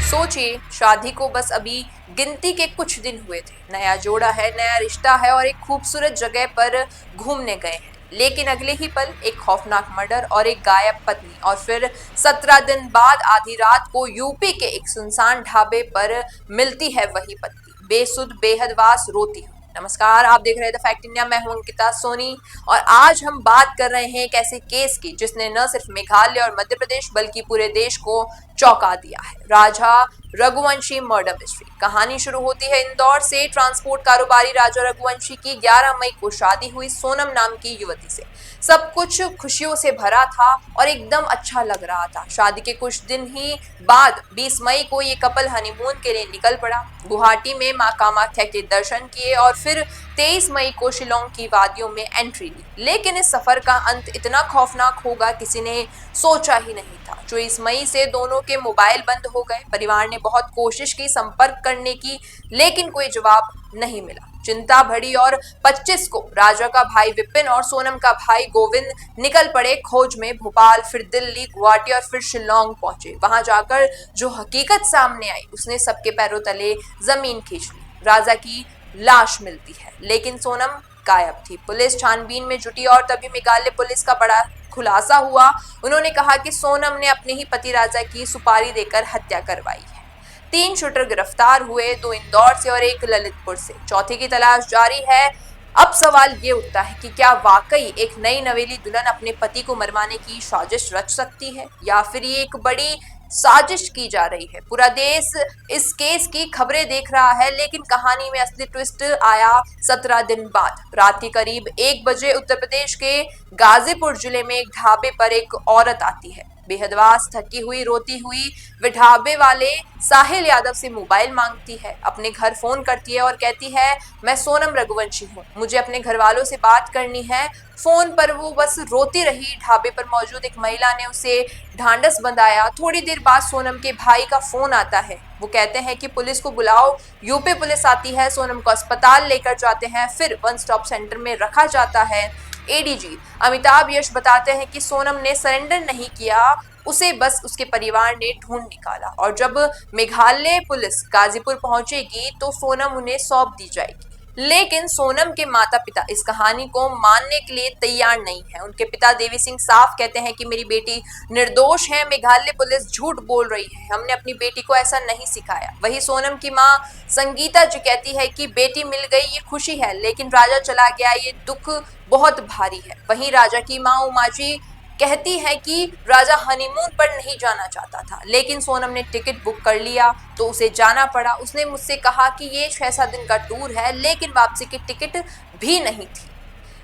सोचिए, शादी को बस अभी गिनती के कुछ दिन हुए थे। नया जोड़ा है, नया रिश्ता है और एक खूबसूरत जगह पर घूमने गए हैं। लेकिन अगले ही पल एक खौफनाक मर्डर और एक गायब पत्नी, और फिर 17 दिन बाद आधी रात को यूपी के एक सुनसान ढाबे पर मिलती है वही पत्नी, बेसुध बेहदवास रोती हुई। नमस्कार, आप देख रहे हैं द फैक्ट इंडिया। मैं हूं अंकिता सोनी और आज हम बात कर रहे हैं एक ऐसे केस की जिसने न सिर्फ मेघालय और मध्य प्रदेश बल्कि पूरे देश को चौंका दिया है। राजा रघुवंशी मर्डर मिस्ट्री। कहानी शुरू होती है इंदौर से। ट्रांसपोर्ट कारोबारी राजा रघुवंशी की 11 मई को शादी हुई सोनम नाम की युवती से। सब कुछ खुशियों से भरा था और एकदम अच्छा लग रहा था। शादी के कुछ दिन ही बाद 20 मई को ये कपल हनीमून के लिए निकल पड़ा। गुवाहाटी में मां कामाख्या के दर्शन किए और फिर 23 मई को शिलोंग की वादियों में एंट्री ली। लेकिन इस सफर का अंत इतना खौफनाक होगा किसी ने सोचा ही नहीं था। 24 मई से दोनों के मोबाइल बंद हो गए। परिवार ने बहुत कोशिश की संपर्क करने की, लेकिन कोई जवाब नहीं मिला। चिंता बढ़ी और 25 को राजा का भाई विपिन और सोनम का भाई गोविंद निकल पड़े खोज में। भोपाल, फिर दिल्ली, गुवाहाटी और फिर शिलोंग पहुंचे। वहां जाकर जो हकीकत सामने आई उसने सबके पैरों तले जमीन खींच ली। राजा की लाश मिलती है, लेकिन सोनम गायब थी। पुलिस छानबीन में जुटी और तभी मेघालय पुलिस का बड़ा खुलासा हुआ। उन्होंने कहा कि सोनम ने अपने ही पति राजा की सुपारी देकर हत्या करवाई है। 3 शूटर गिरफ्तार हुए, 2 इंदौर से और 1 ललितपुर से। चौथे की तलाश जारी है। अब सवाल ये उठता है कि क्या वाकई एक नई नवेली दुल्हन अपने पति को मरवाने की साजिश रच सकती है, या फिर ये एक बड़ी साजिश की जा रही है। पूरा देश इस केस की खबरें देख रहा है, लेकिन कहानी में असली ट्विस्ट आया 17 दिन बाद। रात के करीब 1 बजे उत्तर प्रदेश के गाजीपुर जिले में एक ढाबे पर एक औरत आती है, बेहदवास, थकी हुई, रोती हुई। वे ढाबे वाले साहिल यादव से मोबाइल मांगती है, अपने घर फोन करती है और कहती है, मैं सोनम रघुवंशी हूँ, मुझे अपने घर वालों से बात करनी है। फोन पर वो बस रोती रही। ढाबे पर मौजूद एक महिला ने उसे ढांढस बंधाया। थोड़ी देर बाद सोनम के भाई का फोन आता है। वो कहते हैं कि पुलिस को बुलाओ। यूपी पुलिस आती है, सोनम को अस्पताल लेकर जाते हैं, फिर वन स्टॉप सेंटर में रखा जाता है। एडीजी अमिताभ यश बताते हैं कि सोनम ने सरेंडर नहीं किया, उसे बस उसके परिवार ने ढूंढ निकाला और जब मेघालय पुलिस गाजीपुर पहुंचेगी तो सोनम उन्हें सौंप दी जाएगी। लेकिन सोनम के माता पिता इस कहानी को मानने के लिए तैयार नहीं है। उनके पिता देवी सिंह साफ कहते हैं कि मेरी बेटी निर्दोष है, मेघालय पुलिस झूठ बोल रही है, हमने अपनी बेटी को ऐसा नहीं सिखाया। वही सोनम की मां संगीता जी कहती है कि बेटी मिल गई ये खुशी है, लेकिन राजा चला गया ये दुख बहुत भारी है। वहीं राजा की मां उमा जी कहती है कि राजा हनीमून पर नहीं जाना चाहता था, लेकिन सोनम ने टिकट बुक कर लिया तो उसे जाना पड़ा। उसने मुझसे कहा कि ये 6-7 दिन का टूर है, लेकिन वापसी की टिकट भी नहीं थी।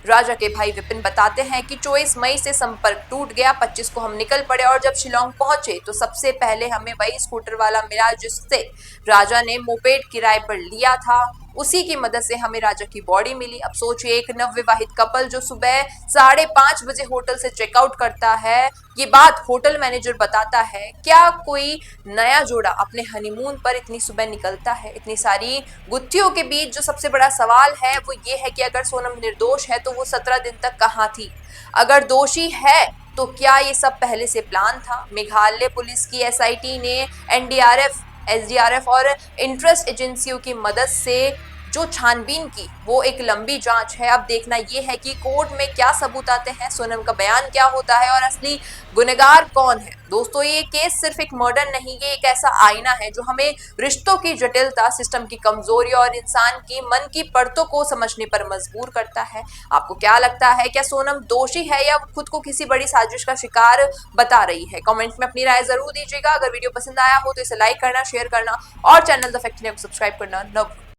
राजा के भाई विपिन बताते हैं कि 24 मई से संपर्क टूट गया। 25 को हम निकल पड़े और जब शिलोंग पहुंचे तो सबसे पहले हमें वही स्कूटर वाला मिला जिससे राजा ने मोपेड किराए पर लिया था। उसी की मदद से हमें राजा की बॉडी मिली। अब सोचिए, एक नवविवाहित कपल जो सुबह 5:30 बजे होटल से चेकआउट करता है, ये बात होटल मैनेजर बताता है। क्या कोई नया जोड़ा अपने हनीमून पर इतनी सुबह निकलता है? इतनी सारी गुत्थियों के बीच जो सबसे बड़ा सवाल है वो ये है कि अगर सोनम निर्दोष है तो वो 17 दिन तक कहाँ थी? अगर दोषी है तो क्या ये सब पहले से प्लान था? मेघालय पुलिस की एसआईटी ने एनडीआरएफ, एसडीआरएफ और इंटरेस्ट एजेंसियों की मदद से जो छानबीन की, वो एक लंबी जांच है। अब देखना ये है कि कोर्ट में क्या सबूत आते हैं, सोनम का बयान क्या होता है और असली गुनहगार कौन है। दोस्तों, ये केस सिर्फ एक मर्डर नहीं, ये एक ऐसा आईना है जो हमें रिश्तों की जटिलता, सिस्टम की कमजोरी और इंसान की मन की परतों को समझने पर मजबूर करता है। आपको क्या लगता है, क्या सोनम दोषी है या खुद को किसी बड़ी साजिश का शिकार बता रही है? कमेंट में अपनी राय जरूर दीजिएगा। अगर वीडियो पसंद आया हो तो इसे लाइक करना, शेयर करना और चैनल द फैक्ट इंडिया को सब्सक्राइब करना न भूलें।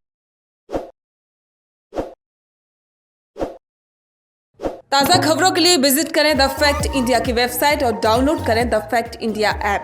ताज़ा खबरों के लिए विजिट करें द फैक्ट इंडिया की वेबसाइट और डाउनलोड करें द फैक्ट इंडिया ऐप।